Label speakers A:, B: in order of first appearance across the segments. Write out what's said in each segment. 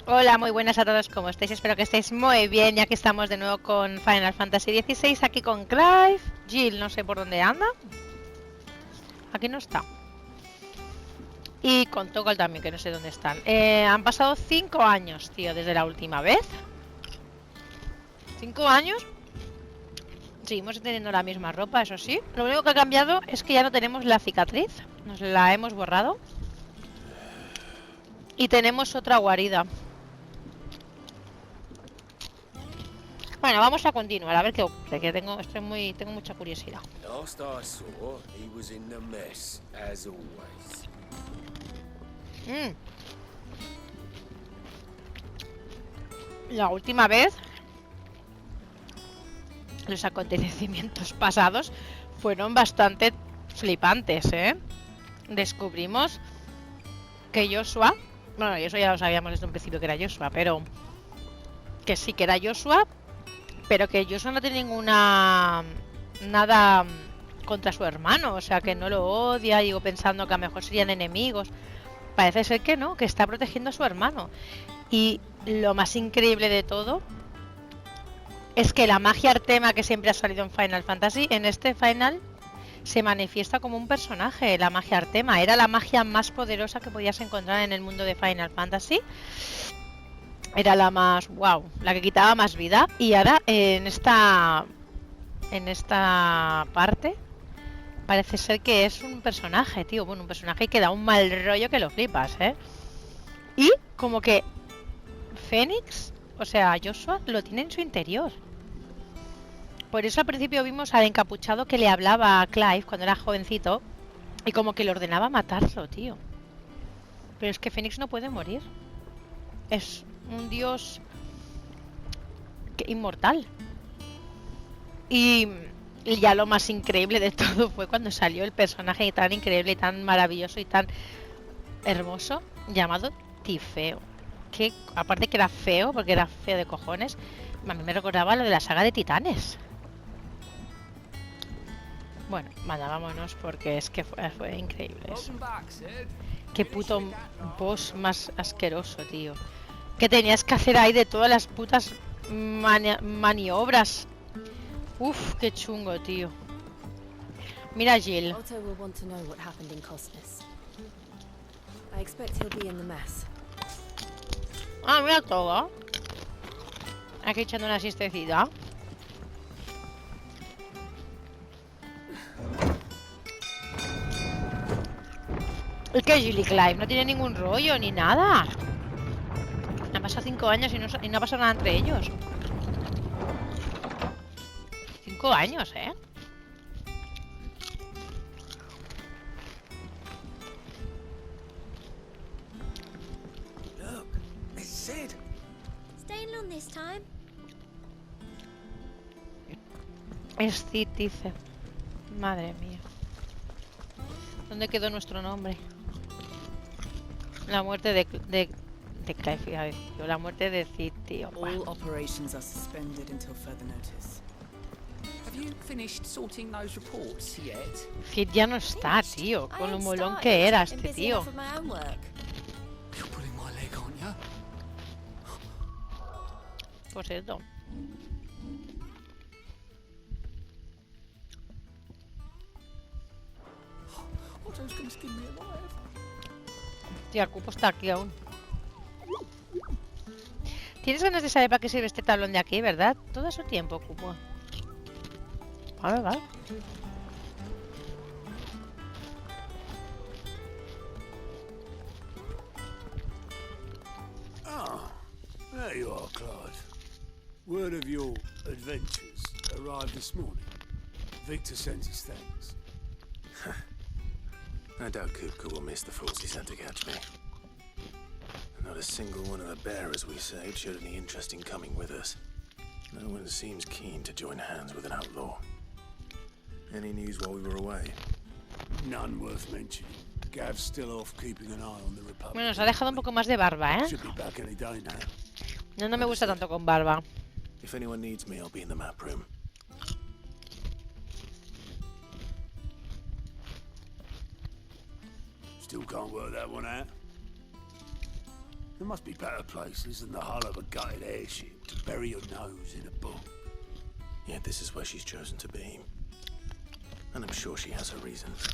A: Hola, muy buenas a todos, ¿cómo estáis? Espero que estéis muy bien, ya que estamos de nuevo con Final Fantasy XVI, aquí con Clive. Jill, no sé por dónde anda. Aquí no está. Y con Toggle también, que no sé dónde están. Han pasado 5 años, tío, desde la última vez. 5 años. Seguimos teniendo la misma ropa, eso sí. Lo único que ha cambiado es que ya no tenemos la cicatriz. Nos la hemos borrado. Y tenemos otra guarida. Bueno, vamos a continuar, a ver qué ocurre, que tengo mucha curiosidad.
B: Last I saw, he was in the mess, as always.
A: La última vez, los acontecimientos pasados fueron bastante flipantes, ¿eh? Descubrimos que Joshua, bueno, eso ya lo sabíamos desde un principio que era Joshua, pero que sí que era Joshua, pero que Joshua no tiene nada contra su hermano, o sea, que no lo odia, digo, pensando que a lo mejor serían enemigos. Parece ser que no, que está protegiendo a su hermano. Y lo más increíble de todo es que la magia Artema que siempre ha salido en Final Fantasy, en este Final se manifiesta como un personaje. La magia Artema era la magia más poderosa que podías encontrar en el mundo de Final Fantasy. Era la más, wow, la que quitaba más vida. Y ahora en esta parte parece ser que es un personaje, tío. Bueno, un personaje que da un mal rollo que lo flipas, ¿eh? Y como que Fénix, o sea, Joshua lo tiene en su interior. Por eso al principio vimos al encapuchado que le hablaba a Clive cuando era jovencito y como que le ordenaba matarlo, tío. Pero es que Fénix no puede morir. Es un dios inmortal. Y ya lo más increíble de todo fue cuando salió el personaje tan increíble y tan maravilloso y tan hermoso llamado Tifeo. Que aparte que era feo, porque era feo de cojones, a mí me recordaba lo de la saga de Titanes. Bueno, vaya, vámonos porque es que fue increíble eso. Qué puto boss más asqueroso, tío. Que tenías que hacer ahí de todas las putas maniobras. Uf, qué chungo, tío. Mira, Jill.
C: Otto will want to know what happened in Cosmos. I expect he'll be in the mess.
A: Ah, mira todo. Aquí echando una siestecita. Es que Jill y Clive no tiene ningún rollo ni nada. Han pasado 5 años y no ha pasado nada entre ellos. 5 años, ¿eh?
B: Look, it's Sid.
C: Staying long this time?
A: Es Cid, dice. Madre mía. ¿Dónde quedó nuestro nombre? La muerte de Clive, la muerte de Cid, tío.
D: All operations are suspended until further notice. Have you finished sorting those reports yet?
A: Cid ya no está, tío. Con lo molón que era este tío.
D: You're pulling my leg, aren't you?
A: Por cierto.
D: Otto's gonna skin me alive.
A: Tía, el cupo está aquí aún. ¿Tienes ganas de saber para qué sirve este tablón de aquí, verdad? Todo su tiempo, cupo. Vale, vale.
E: Ah, there you are, Clive. Word of your adventures arrived this morning. Victor sends his thanks.
B: I doubt Kupka will miss the fools he sent to catch me. Not a single one of the bearers we saved showed any interest in coming with us. No one seems keen to join hands with an outlaw. Any news while we were away?
E: None worth mentioning. Gav's still off keeping an eye on the Republic.
A: Bueno, nos ha dejado un poco más de barba, ¿eh?
E: Should be back any day now.
A: No me gusta tanto con barba.
B: If anyone needs me, I'll be in the map room.
E: Still can't work that one out. There must be better places than the hull of a gutted airship to bury your nose in a book.
B: Yet this is where she's chosen to be. And I'm sure she has her reasons.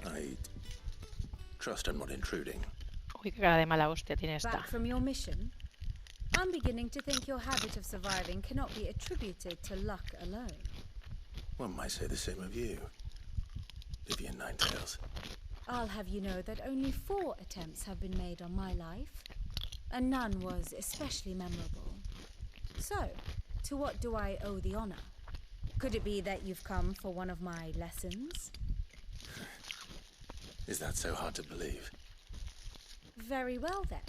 B: I trust I'm not intruding.
A: Uy, qué cara de mala hostia tiene esta.
C: Back from your mission? I'm beginning to think your habit of surviving cannot be attributed to luck alone.
B: One might say the same of you, Vivian Ninetails.
C: I'll have you know that only 4 attempts have been made on my life, and none was especially memorable. So, to what do I owe the honor? Could it be that you've come for one of my lessons?
B: Is that so hard to believe?
C: Very well then.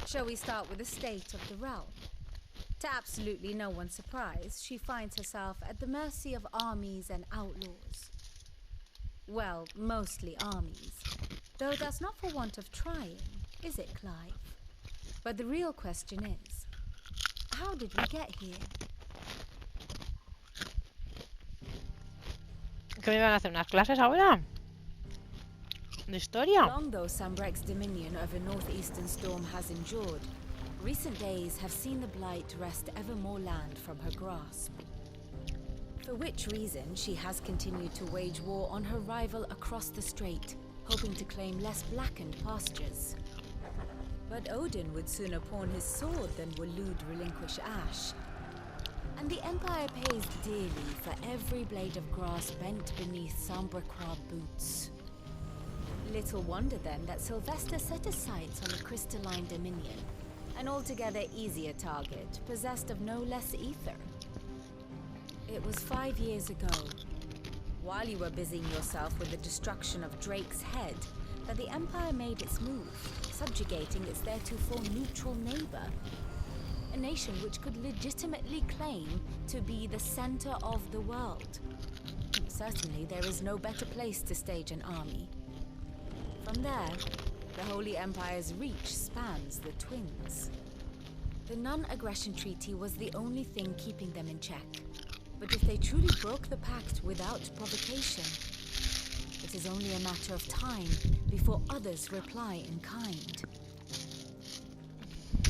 C: Shall we start with the state of the realm? To absolutely no one's surprise, she finds herself at the mercy of armies and outlaws. Well, mostly armies. Though that's not for want of trying, is it, Clive? But the real question is, how did we get here?
A: ¿Qué me van a hacer? ¿Unas clases ahora? ¿De historia?
C: Long though Sambrek's dominion over northeastern storm has endured, recent days have seen the blight wrest ever more land from her grasp. For which reason she has continued to wage war on her rival across the strait, hoping to claim less blackened pastures. But Odin would sooner pawn his sword than Waloed relinquish Ash. And the Empire pays dearly for every blade of grass bent beneath Sambrequois boots. Little wonder then that Sylvester set his sights on the crystalline dominion, an altogether easier target, possessed of no less ether. It was 5 years ago, while you were busying yourself with the destruction of Drake's head, that the Empire made its move, subjugating its theretofore neutral neighbor. A nation which could legitimately claim to be the center of the world. Certainly there is no better place to stage an army. From there, the Holy Empire's reach spans the Twins. The non-aggression treaty was the only thing keeping them in check. But if they truly broke the pact without provocation, it is only a matter of time before others reply in kind.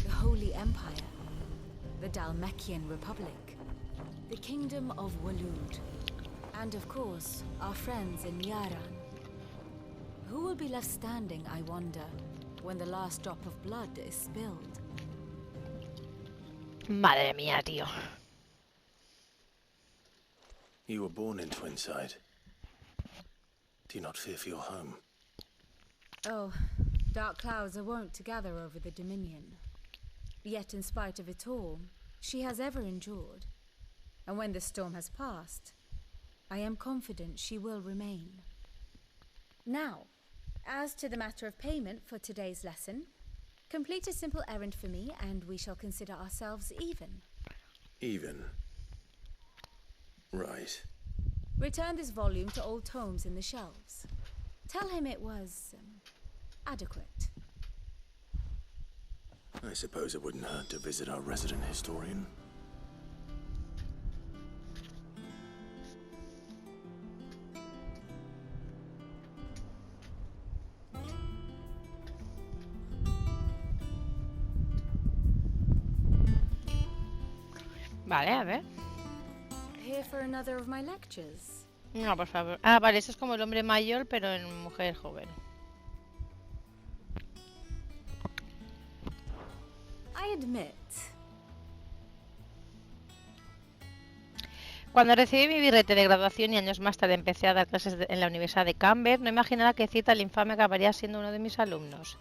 C: The Holy Empire, the Dalmekian Republic, the Kingdom of Waloed, and of course, our friends in Yaran. Who will be left standing, I wonder, when the last drop of blood is spilled?
A: Madre mía, tío.
B: You were born in Twinside. Do you not fear for your home?
C: Oh, dark clouds are wont to gather over the Dominion. Yet in spite of it all, she has ever endured. And when the storm has passed, I am confident she will remain. Now, as to the matter of payment for today's lesson, complete a simple errand for me and we shall consider ourselves even.
B: Even? Right.
C: Return this volume to old tomes in the shelves. Tell him it was adequate.
B: I suppose it wouldn't hurt to visit our resident historian.
A: Vale, a ver.
C: Here for another of my lectures.
A: No, por favor. Ah, vale, eso es como el hombre mayor, pero en mujer joven.
C: I admit.
A: Cuando recibí mi birrete de graduación y años más tarde empecé a dar clases en la Universidad de Cambridge, no imaginaba que Cita el infame acabaría siendo uno de mis alumnos.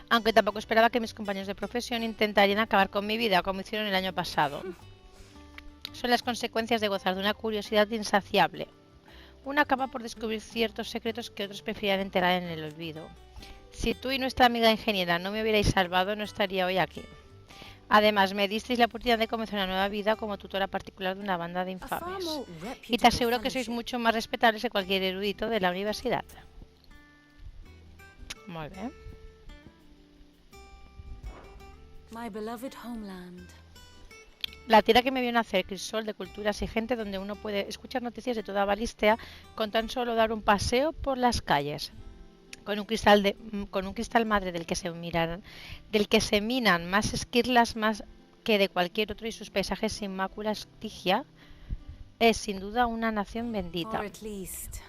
A: Aunque tampoco esperaba que mis compañeros de profesión intentarían acabar con mi vida como hicieron el año pasado. Son las consecuencias de gozar de una curiosidad insaciable. Uno acaba por descubrir ciertos secretos que otros preferían enterrar en el olvido. Si tú y nuestra amiga ingeniera no me hubierais salvado, no estaría hoy aquí. Además, me disteis la oportunidad de comenzar una nueva vida como tutora particular de una banda de infames. Y te aseguro que sois mucho más respetables que cualquier erudito de la universidad. Muy bien.
C: My beloved homeland.
A: La tira que me vio nacer, crisol de culturas y gente donde uno puede escuchar noticias de toda Balistea con tan solo dar un paseo por las calles. Con un cristal madre del que se minan más esquirlas más que de cualquier otro y sus paisajes sin mácula estigia, es sin duda una nación bendita.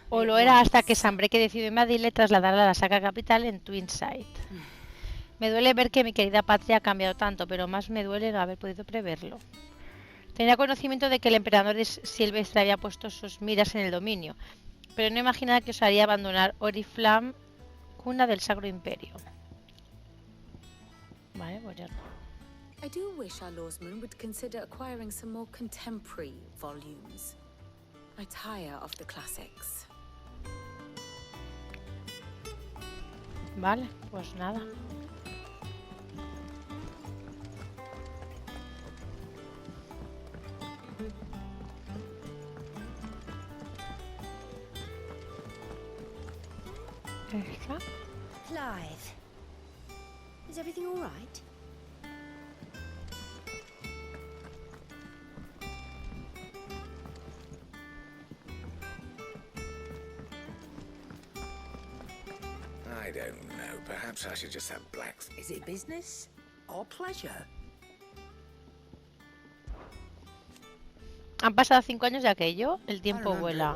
A: O lo era hasta que Sanbreque decidió invadirle y trasladarla a la saga capital en Twinside. Me duele ver que mi querida patria ha cambiado tanto, pero más me duele no haber podido preverlo. Tenía conocimiento de que el emperador Silvestre había puesto sus miras en el dominio, pero no imaginaba que osaría abandonar Oriflamme, cuna del Sacro Imperio. Vale, pues ya.
C: I do wish our lawsman would consider acquiring some more contemporary volumes. I tire of the classics.
A: Vale, pues nada. ¿Esta?
F: Clive, is everything all right?
G: I don't know. Perhaps I should just have blacks.
D: Is it business or pleasure?
A: Han pasado 5 años de aquello, el tiempo vuela.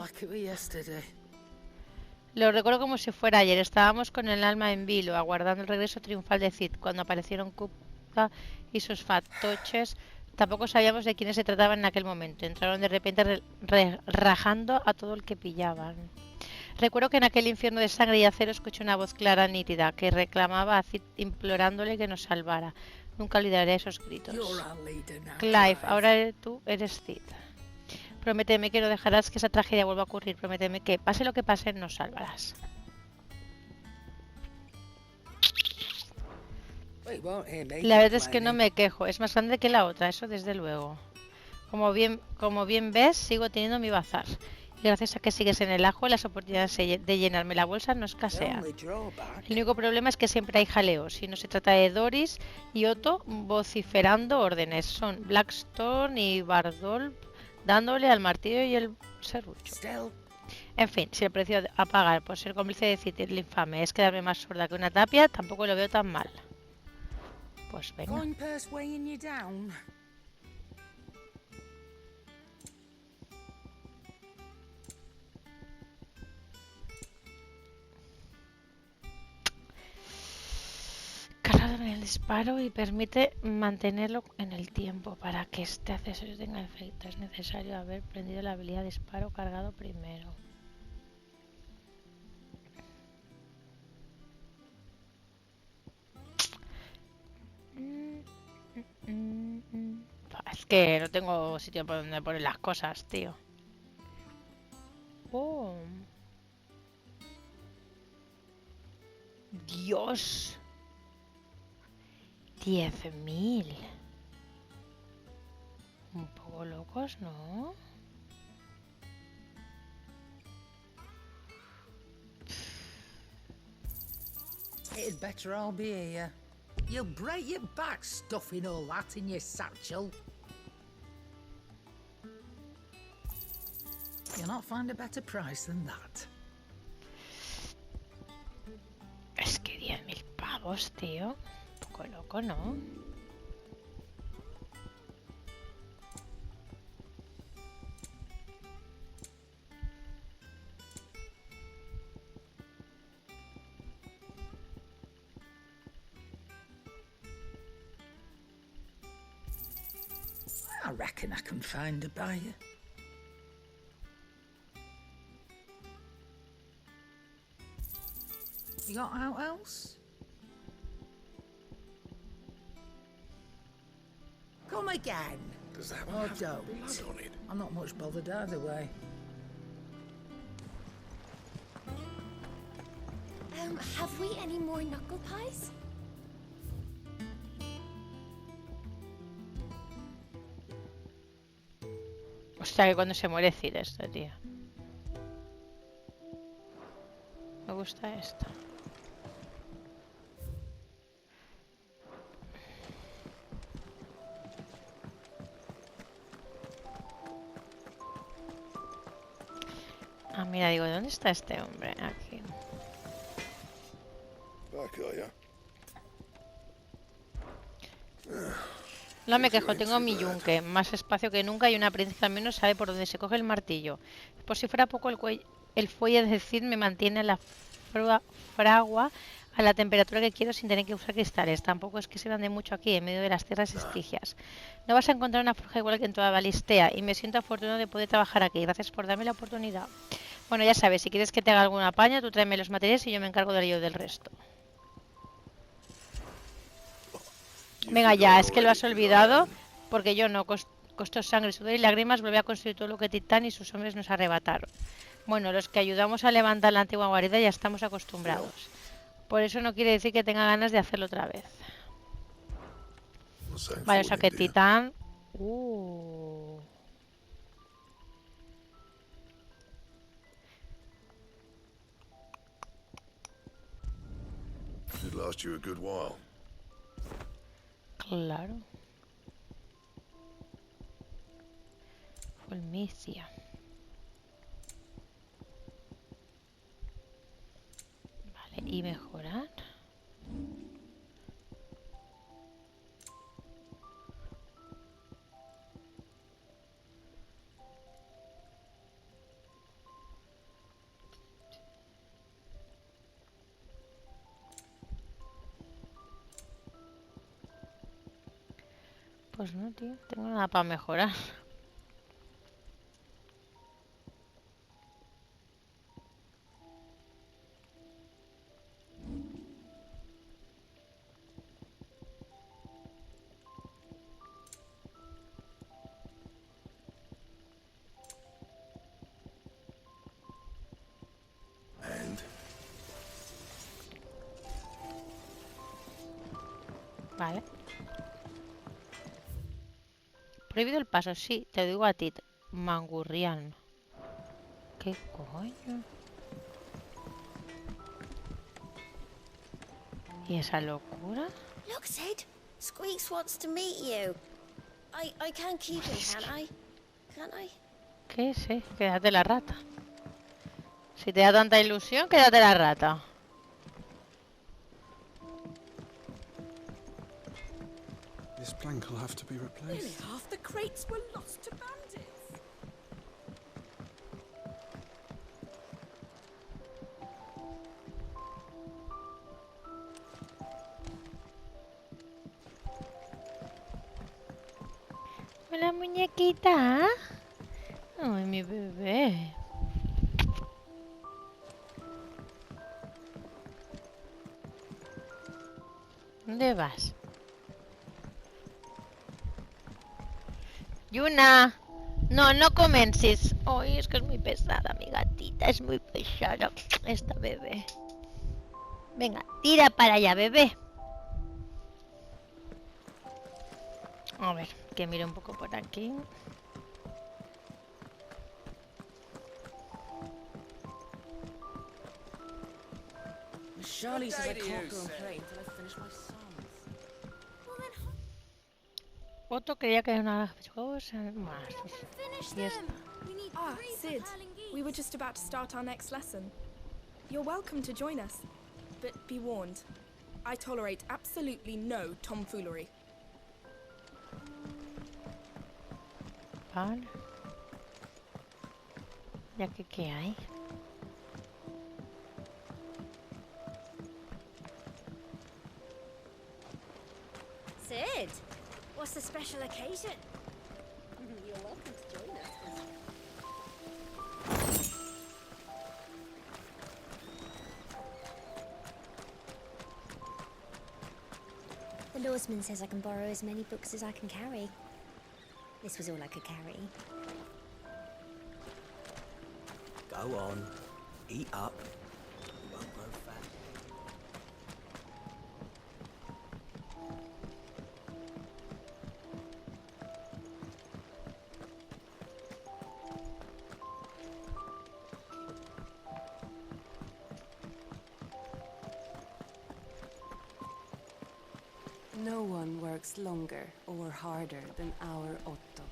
A: Lo recuerdo como si fuera ayer. Estábamos con el alma en vilo, aguardando el regreso triunfal de Cid, cuando aparecieron Kupka y sus fantoches. Tampoco sabíamos de quiénes se trataban en aquel momento. Entraron de repente rajando a todo el que pillaban. Recuerdo que en aquel infierno de sangre y acero escuché una voz clara, nítida, que reclamaba a Cid implorándole que nos salvara. Nunca olvidaré esos gritos. Clive, ahora tú eres Cid. Prométeme que no dejarás que esa tragedia vuelva a ocurrir. Prométeme que, pase lo que pase, nos salvarás. La verdad es que no me quejo. Es más grande que la otra, eso desde luego. Como bien ves, sigo teniendo mi bazar. Y gracias a que sigues en el ajo, las oportunidades de llenarme la bolsa no escasean. El único problema es que siempre hay jaleos. Si no se trata de Doris y Otto vociferando órdenes. Son Blackstone y Bardolph dándole al martillo y el serrucho. En fin, si el precio a pagar por ser cómplice de Cid el infame es quedarme más sorda que una tapia, tampoco lo veo tan mal. Pues venga. Cargado en el disparo y permite mantenerlo en el tiempo. Para que este accesorio tenga efecto es necesario haber prendido la habilidad de disparo cargado primero. Es que no tengo sitio por donde poner las cosas, tío. Oh. Dios. 10.000. Un poco locos, ¿no?
H: It'd better all be here. You'll break your back stuffing all that in your satchel. You'll not find a better price than that.
A: Es que 10.000 pavos, tío. Un poco loco, ¿no?
H: I reckon I can find a buyer. You got out else? Come again.
G: Does that
H: Oh,
G: one have
H: don't.
G: blood on it?
H: I'm not much bothered either way.
F: Have we any more knuckle pies?
A: Hostia, que cuando se muere Cid esto, tío. Me gusta esto. Ah, mira, digo, ¿dónde está este hombre? Aquí. No me quejo, tengo mi yunque, más espacio que nunca y una princesa al menos sabe por dónde se coge el martillo. Por si fuera poco el fuelle de Cid me mantiene la fragua a la temperatura que quiero sin tener que usar cristales. Tampoco es que se ande mucho aquí, en medio de las tierras estigias. No vas a encontrar una forja igual que en toda Balistea y me siento afortunado de poder trabajar aquí. Gracias por darme la oportunidad. Bueno, ya sabes, si quieres que te haga alguna paña, tú tráeme los materiales y yo me encargo del resto. Venga ya, es que lo has olvidado, porque yo no. Costó sangre, sudor y lágrimas, volví a construir todo lo que Titán y sus hombres nos arrebataron. Bueno, los que ayudamos a levantar la antigua guarida ya estamos acostumbrados. Por eso no quiere decir que tenga ganas de hacerlo otra vez. Vale, o sea que Titán... Claro. Fulmicia. Vale, y mejorar. Pues no, tío, tengo nada para mejorar. Vale. Prohibido el paso, sí, te digo a ti, Mangurrián. ¿Qué coño? ¿Y esa locura?
F: Look, Sid. Squeaks wants to meet you. I can't keep him, can I? Can't I?
A: ¿Qué? Sí, quédate la rata. Si te da tanta ilusión, quédate la rata.
I: This plank will have to be replaced.
D: Nearly half the crates were lost to bandits.
A: Hola, muñequita. Ay, mi bebé. ¿Dónde vas? Yuna. No, no comences. Ay, es que es muy pesada, mi gatita. Es muy pesada esta bebé. Venga, tira para allá, bebé. A ver, que mire un poco por aquí.
D: Charlie says I can't go and play until I finish my songs.
A: Otto creía que era una cosa más.
J: Ah, Sid. We were just about to start our next lesson. You're welcome to join us, but be warned. I tolerate absolutely no tomfoolery.
A: Vale. Ya que qué hay.
F: Sid, what's the special occasion? You're welcome to join us. The lawsman says I can borrow as many books as I can carry. This was all I could carry.
K: Go on, eat up. You won't grow fat.
L: No one works longer or harder than our Otto.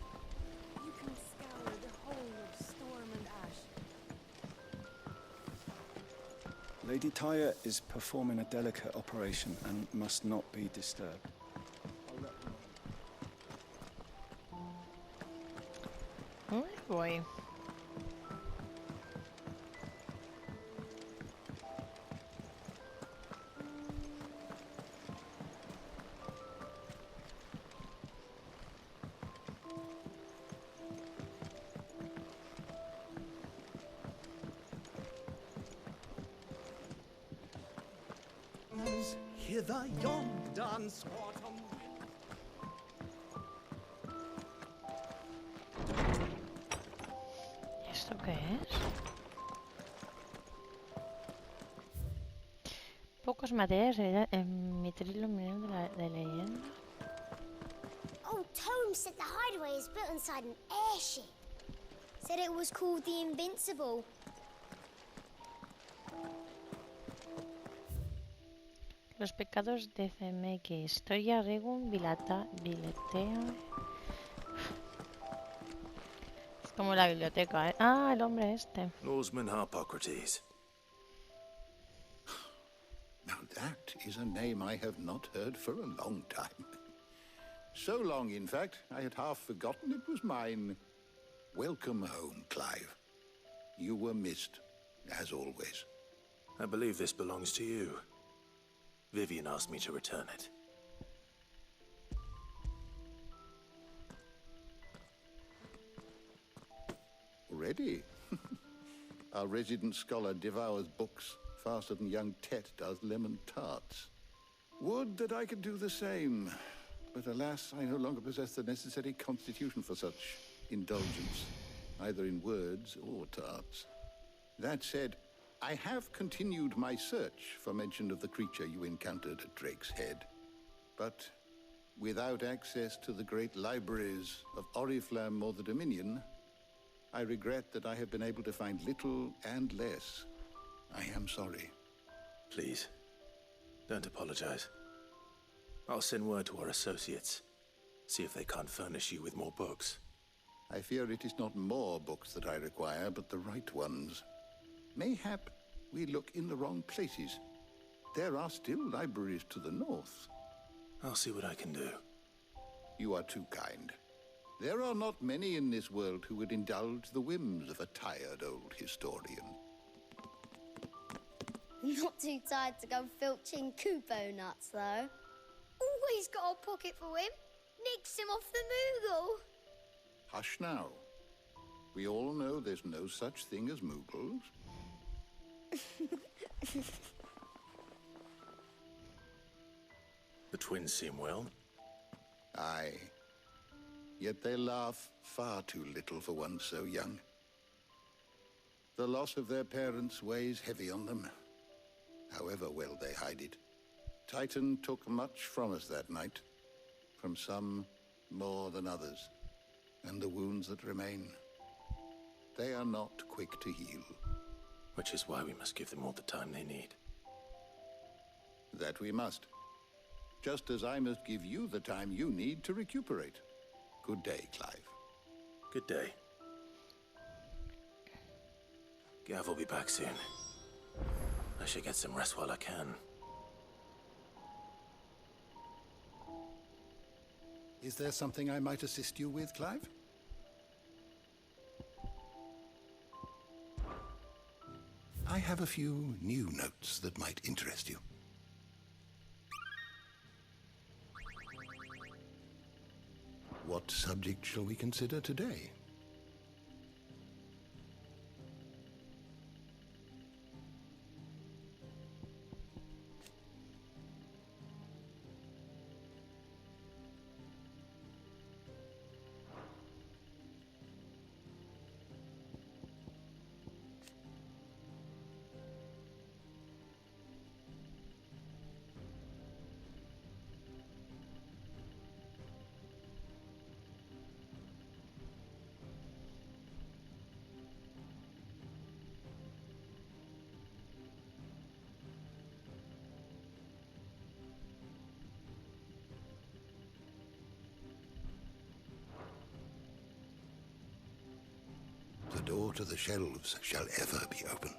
L: You can scour the whole of Storm and Ash,
I: Lady Tyre is performing a delicate operation and must not be disturbed.
A: Ay, voy.
M: Hither yon squat on
A: ¿Esto qué es? Pocos materiales en mi trilo de leyenda.
F: Oh, Tome said the hideaway is built inside an airship. Said it was called the Invincible.
A: Los pecados de CMX. Historia Regum Biletea. Es como la biblioteca, ¿eh? Ah, el hombre este.
B: Norseman Harpocrates.
N: Now that is a name I have not heard for a long time. So long, in fact, I had half forgotten it was mine. Welcome home, Clive. You were missed, as always.
B: I believe this belongs to you. Vivian asked me to return it.
N: Already? Our resident scholar devours books faster than young Tet does lemon tarts. Would that I could do the same. But alas, I no longer possess the necessary constitution for such indulgence, either in words or tarts. That said, I have continued my search for mention of the creature you encountered at Drake's Head. But without access to the great libraries of Oriflamme or the Dominion, I regret that I have been able to find little and less. I am sorry.
B: Please, don't apologize. I'll send word to our associates. See if they can't furnish you with more books.
N: I fear it is not more books that I require, but the right ones. Mayhap we look in the wrong places. There are still libraries to the north.
B: I'll see what I can do.
N: You are too kind. There are not many in this world who would indulge the whims of a tired old historian.
F: Not too tired to go filching Kupo nuts, though. Always got a pocket for him. Nicks him off the Moogle.
N: Hush now. We all know there's no such thing as Moogles.
B: The twins seem well.
N: Aye. Yet they laugh far too little for one so young. The loss of their parents weighs heavy on them, however well they hide it. Titan took much from us that night, from some more than others, and the wounds that remain, they are not quick to heal.
B: Which is why we must give them all the time they need.
N: That we must. Just as I must give you the time you need to recuperate. Good day, Clive.
B: Good day. Gav will be back soon. I should get some rest while I can.
N: Is there something I might assist you with, Clive? I have a few new notes that might interest you. What subject shall we consider today? The door to the shelves shall ever be open.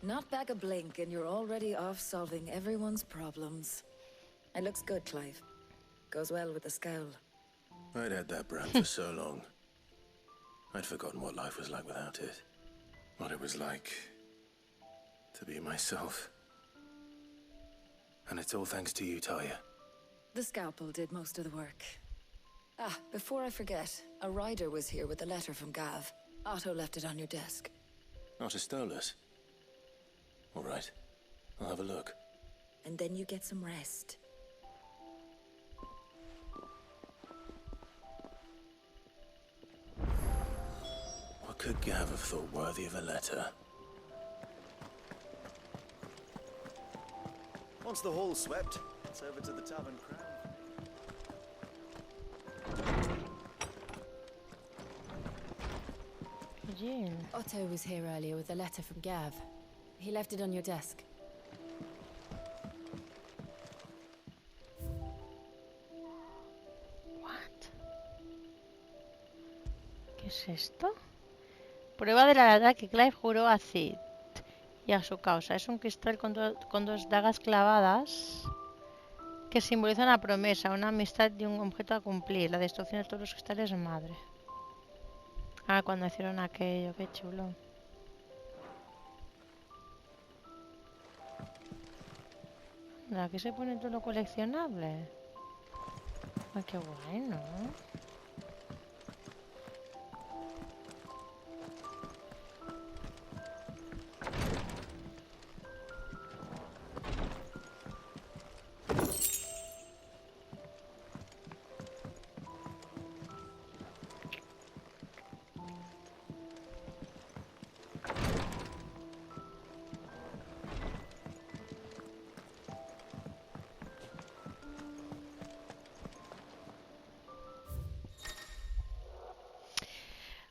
O: Not back a blink and you're already off solving everyone's problems. It looks good, Clive. Goes well with the scowl.
B: I'd had that brand for so long. I'd forgotten what life was like without it. What it was like to be myself. And it's all thanks to you, Talia.
O: The scalpel did most of the work. Ah, before I forget, a rider was here with a letter from Gav. Otto left it on your desk.
B: Otto stole us. All right, I'll have a look.
O: And then you get some rest.
B: What could Gav have thought worthy of a letter?
P: Once the hall's swept, it's over to the Tavern Crown.
A: Jean.
C: Otto was here earlier with a letter from Gav. He left it on your desk.
A: What? ¿Qué es esto? Prueba de la lealtad que Clive juró a Cid y a su causa. Es un cristal con dos dagas clavadas que simboliza una promesa, una amistad y un objeto a cumplir. La destrucción de todos los cristales madre. Ah, cuando hicieron aquello, qué chulo. Aquí se pone todo lo coleccionable. Ay, qué guay, ¿no?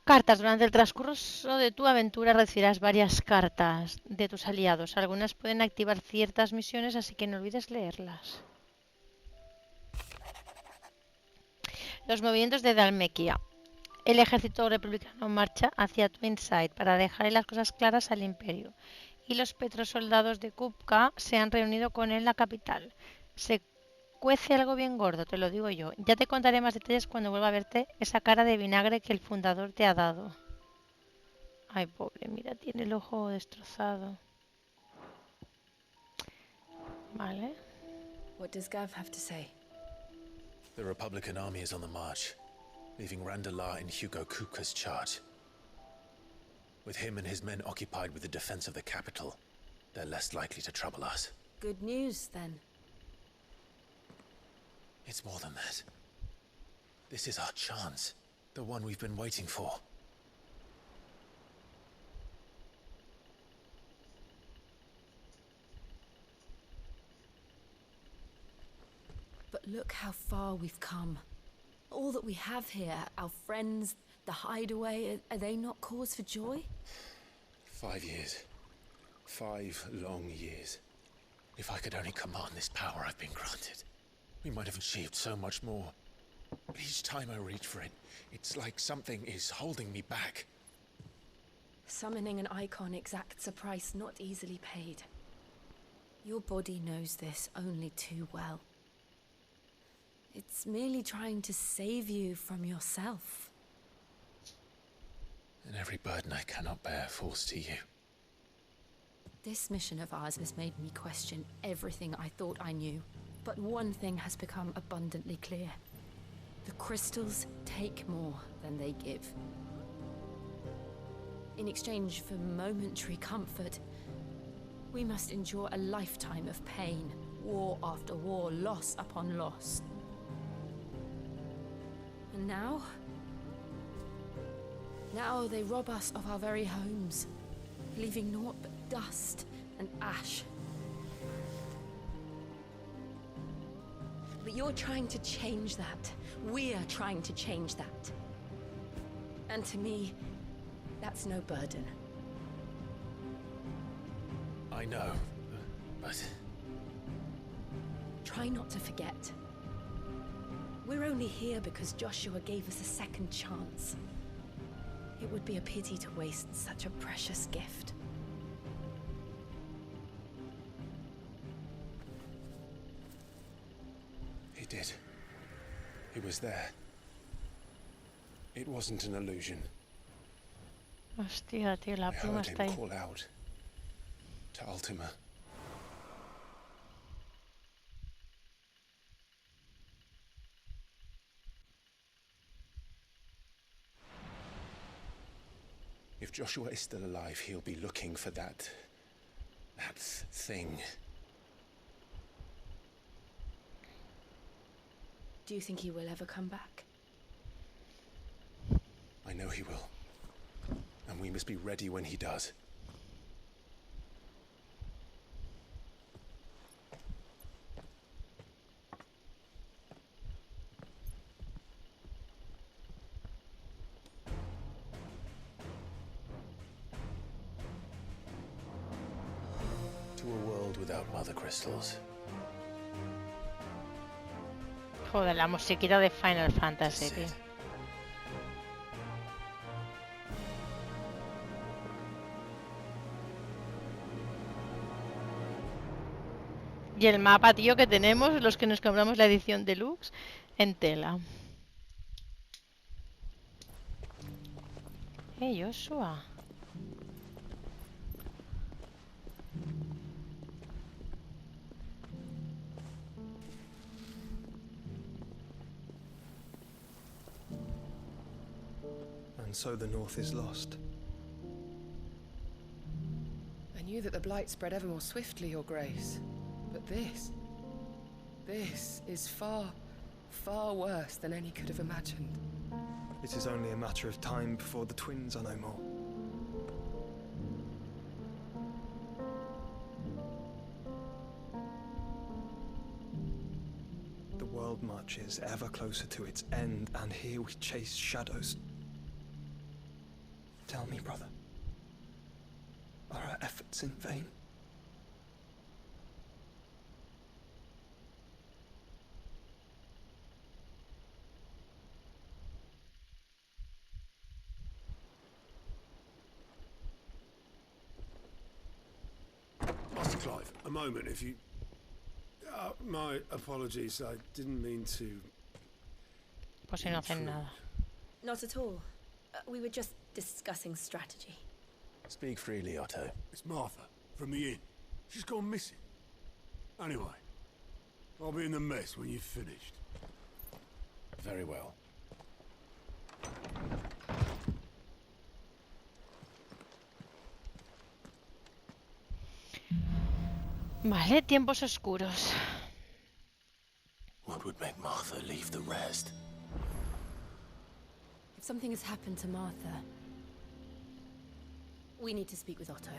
A: Cartas. Durante el transcurso de tu aventura recibirás varias cartas de tus aliados. Algunas pueden activar ciertas misiones, así que no olvides leerlas. Los movimientos de Dalmequia. El ejército republicano marcha hacia Twinside para dejar las cosas claras al Imperio. Y los petrosoldados de Kupka se han reunido con él en la capital. Se cuece algo bien gordo, te lo digo yo. Ya te contaré más detalles cuando vuelva a verte esa cara de vinagre que el fundador te ha dado. Ay, pobre, mira, tiene el ojo destrozado. Vale.
C: What does Gav have to say?
B: The Republican army is on the march, leaving Randalar in Hugo Kupka's charge. With him and his men occupied with the defense of the capital, they're less likely to trouble us.
C: Good news, then.
B: It's more than that. This is our chance. The one we've been waiting for.
C: But look how far we've come. All that we have here, our friends, the hideaway, are they not cause for joy?
B: 5 years. 5 long years. If I could only command this power I've been granted, we might have achieved so much more. But each time I reach for it, it's like something is holding me back.
C: Summoning an icon exacts a price not easily paid. Your body knows this only too well. It's merely trying to save you from yourself.
B: And every burden I cannot bear falls to you.
C: This mission of ours has made me question everything I thought I knew. But one thing has become abundantly clear. The crystals take more than they give. In exchange for momentary comfort, we must endure a lifetime of pain, war after war, loss upon loss. And now they rob us of our very homes, leaving naught but dust and ash. But you're trying to change that. We're trying to change that. And to me, that's no burden.
B: I know, but...
C: Try not to forget. We're only here because Joshua gave us a second chance. It would be a pity to waste such a precious gift.
I: He was there. It wasn't an illusion.
A: Hostia, tío, la
I: I
A: pluma
I: heard
A: está
I: him
A: ahí.
I: call out to Ultima. If Joshua is still alive, he'll be looking for that thing.
J: Do you think he will ever come back?
I: I know he will. And we must be ready when he does.
B: To a world without mother crystals.
A: Joder, la musiquita de Final Fantasy, tío. Y el mapa, tío, que tenemos, los que nos compramos la edición deluxe, en tela. Joshua.
I: And so the North is lost.
Q: I knew that the Blight spread ever more swiftly, Your Grace. But this is far, far worse than any could have imagined.
I: It is only a matter of time before the twins are no more. The world marches ever closer to its end, and here we chase shadows. Tell me, brother, are our efforts in vain?
E: Master Clive, a moment, if you... my apologies, I didn't mean to...
A: Pues si no hacen nada.
J: Not at all. We were just discussing strategy.
B: Speak freely, Otto.
E: It's Martha, from the inn. She's gone missing. Anyway, I'll be in the mess when you've finished.
B: Very well.
A: Vale, tiempos oscuros.
B: What would make Martha leave the rest?
J: If something has happened to Martha, we need to speak with Otto.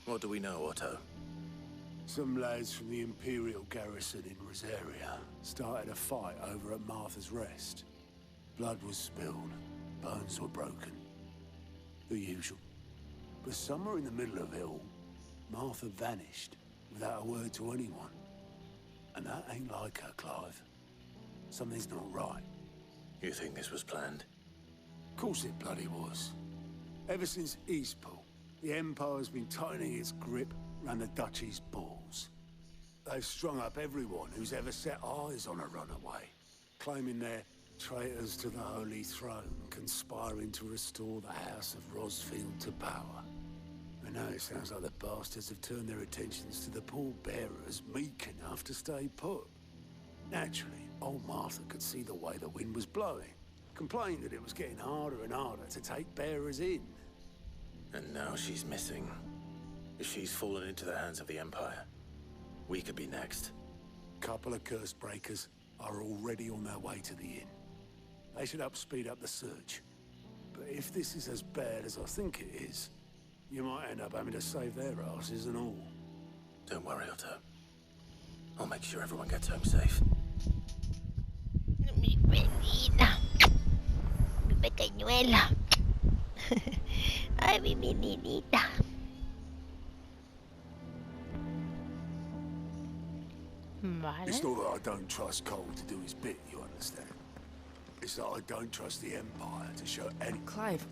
B: What do we know, Otto?
E: Some lads from the Imperial garrison in Rosaria started a fight over at Martha's Rest. Blood was spilled, bones were broken. The usual. But somewhere in the middle of it all, Martha vanished without a word to anyone. And that ain't like her, Clive. Something's not right.
B: You think this was planned?
E: Of course it bloody was. Ever since Eastpool, the Empire's been tightening its grip round the Duchy's balls. They've strung up everyone who's ever set eyes on a runaway, claiming they're traitors to the Holy Throne, conspiring to restore the House of Rosfield to power. And now it sounds like the bastards have turned their attentions to the pallbearers meek enough to stay put. Naturally, old Martha could see the way the wind was blowing. Complained that it was getting harder and harder to take bearers in.
B: And now she's missing. If she's fallen into the hands of the Empire, we could be next.
E: Couple of curse breakers are already on their way to the inn. They should help speed up the search. But if this is as bad as I think it is, you might end up having to save their asses and all.
B: Don't worry, Otto. I'll make sure everyone gets home safe.
A: Mi menina. Mi pequeñuela. Ay, mi meninita. Vale.
E: It's not that I don't trust Cole to do his bit, you understand? It's that I don't trust the Empire to show any...
D: Clive,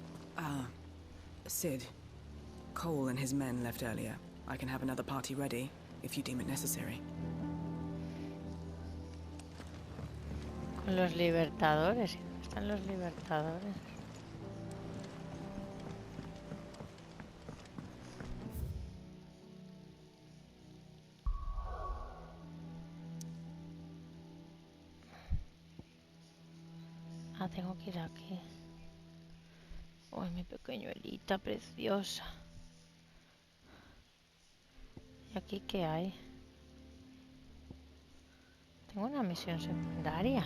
D: Sid. Cole and his men left earlier. I can have another party ready, if you deem it necessary.
A: Con los libertadores. ¿Dónde están los libertadores? Ah, tengo que ir aquí. Uy, mi pequeñuelita preciosa. ¿Y aquí qué hay? Tengo una misión secundaria.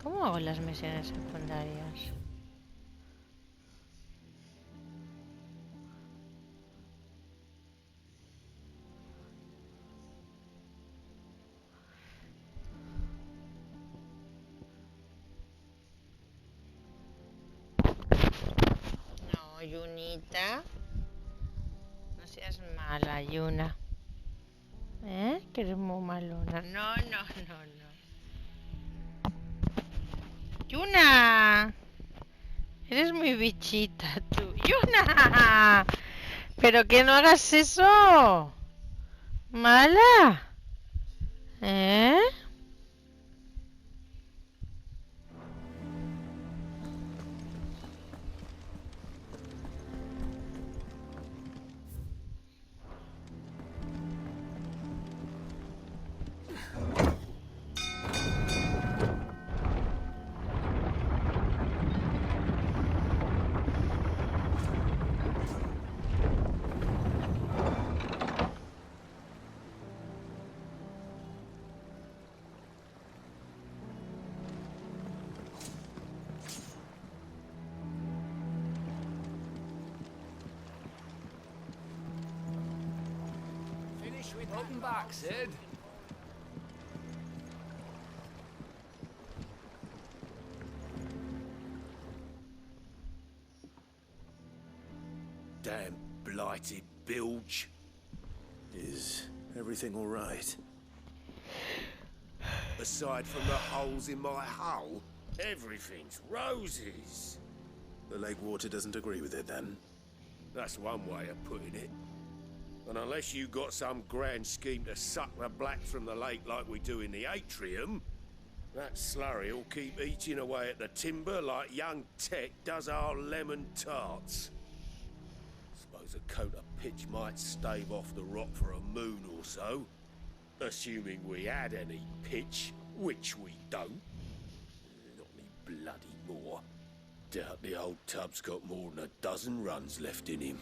A: ¿Cómo hago las misiones secundarias? No, Yunita. No seas mala, Yuna. Que eres muy malona. No, no, no, no. Yuna. Eres muy bichita tú. Yuna. Pero que no hagas eso. Mala.
R: Welcome back, Sid.
G: Damn blighted bilge.
B: Is everything all right?
G: Aside from the holes in my hull, everything's roses.
B: The lake water doesn't agree with it, then?
G: That's one way of putting it. And unless you got some grand scheme to suck the black from the lake like we do in the atrium, that slurry will keep eating away at the timber like young Tech does our lemon tarts. Suppose a coat of pitch might stave off the rock for a moon or so, assuming we had any pitch, which we don't. Not any bloody more. Doubt the old tub's got more than a dozen runs left in him.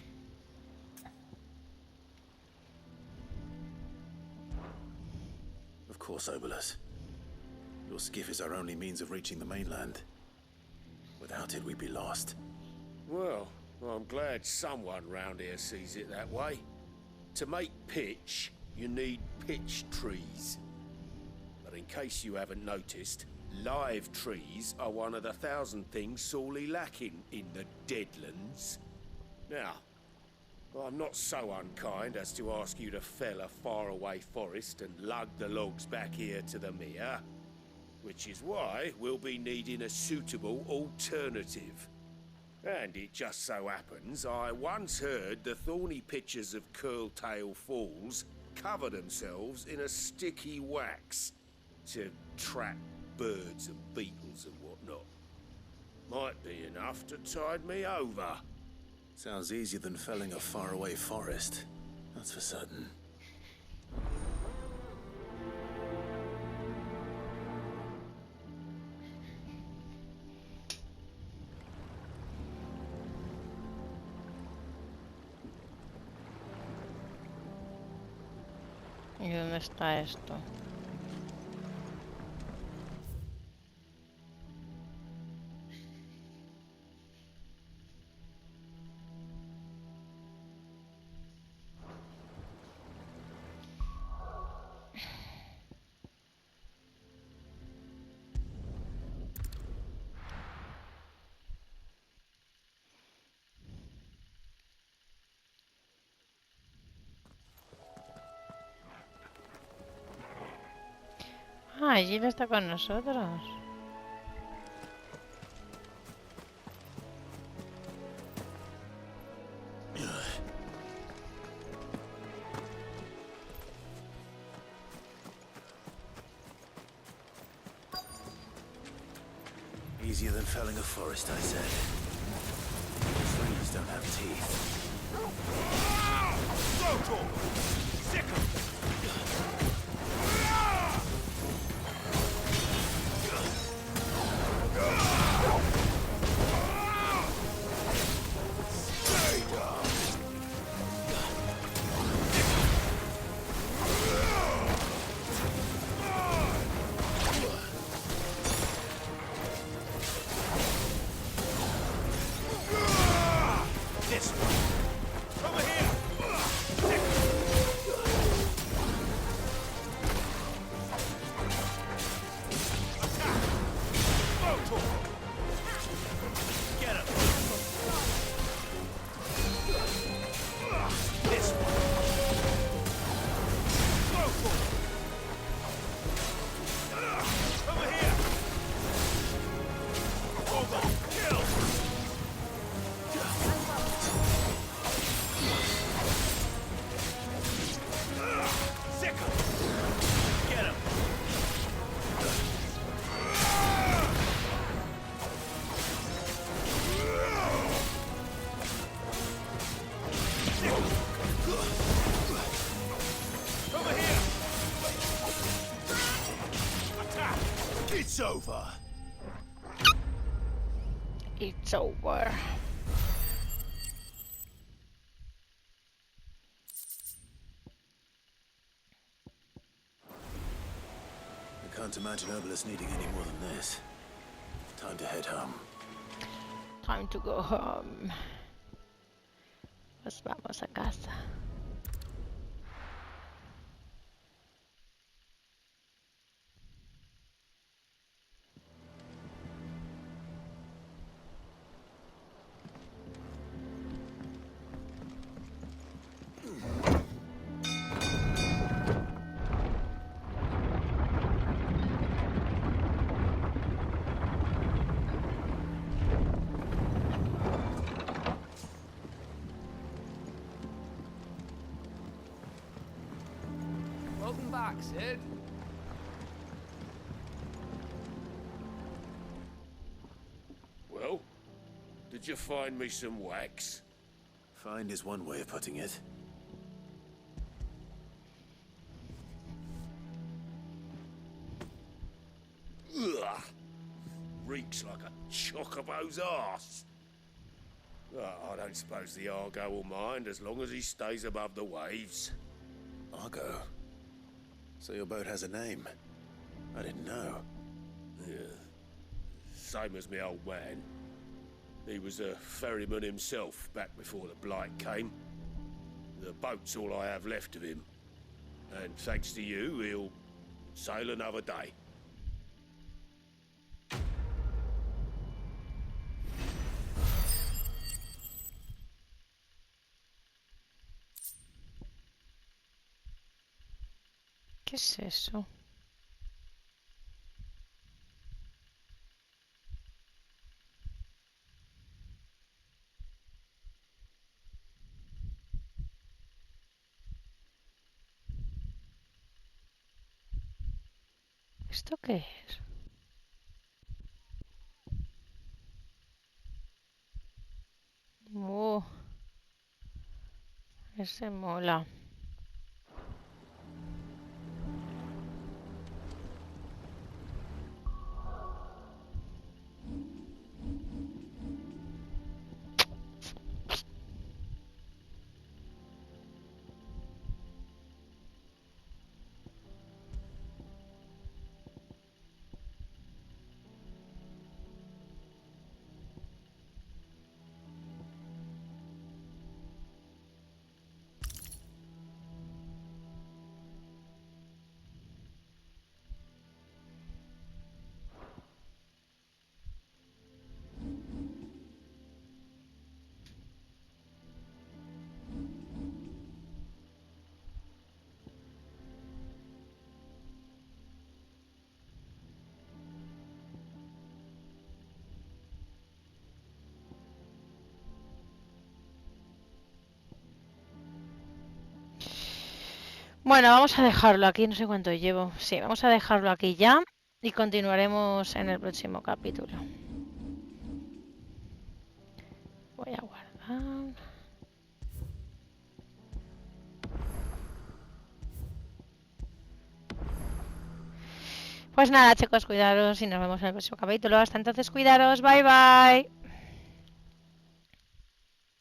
B: Of course, Obolus. Your skiff is our only means of reaching the mainland. Without it, we'd be lost.
G: Well, I'm glad someone round here sees it that way. To make pitch, you need pitch trees. But in case you haven't noticed, live trees are one of the 1,000 things sorely lacking in the Deadlands. Now, I'm not so unkind as to ask you to fell a faraway forest and lug the logs back here to the mere, which is why we'll be needing a suitable alternative. And it just so happens I once heard the thorny pitchers of Curltail Falls cover themselves in a sticky wax to trap birds and beetles and whatnot. Might be enough to tide me over.
B: Sounds easier than felling a faraway forest. That's for certain.
A: ¿Y dónde está esto? Ah, Jill está con nosotros.
B: Easier than felling a forest, I said. Trees don't have teeth. It's over.
A: It's over.
B: I can't imagine Herbalist needing any more than this. Time to head home.
A: Time to go home. Pues vamos a casa.
R: Welcome back, Sid.
G: Well, did you find me some wax?
B: Find is one way of putting it.
G: Ugh. Reeks like a chocobo's arse. I don't suppose the Argo will mind as long as he stays above the waves.
B: Argo? So your boat has a name? I didn't know.
G: Yeah. Same as me old man. He was a ferryman himself back before the Blight came. The boat's all I have left of him. And thanks to you, he'll sail another day.
A: ¿Qué es eso? ¿Esto qué es? Ese mola. Bueno, vamos a dejarlo aquí, no sé cuánto llevo. Sí, vamos a dejarlo aquí ya y continuaremos en el próximo capítulo. Voy a guardar. Pues nada, chicos, cuidaros y nos vemos en el próximo capítulo. Hasta entonces, cuidaros. Bye, bye.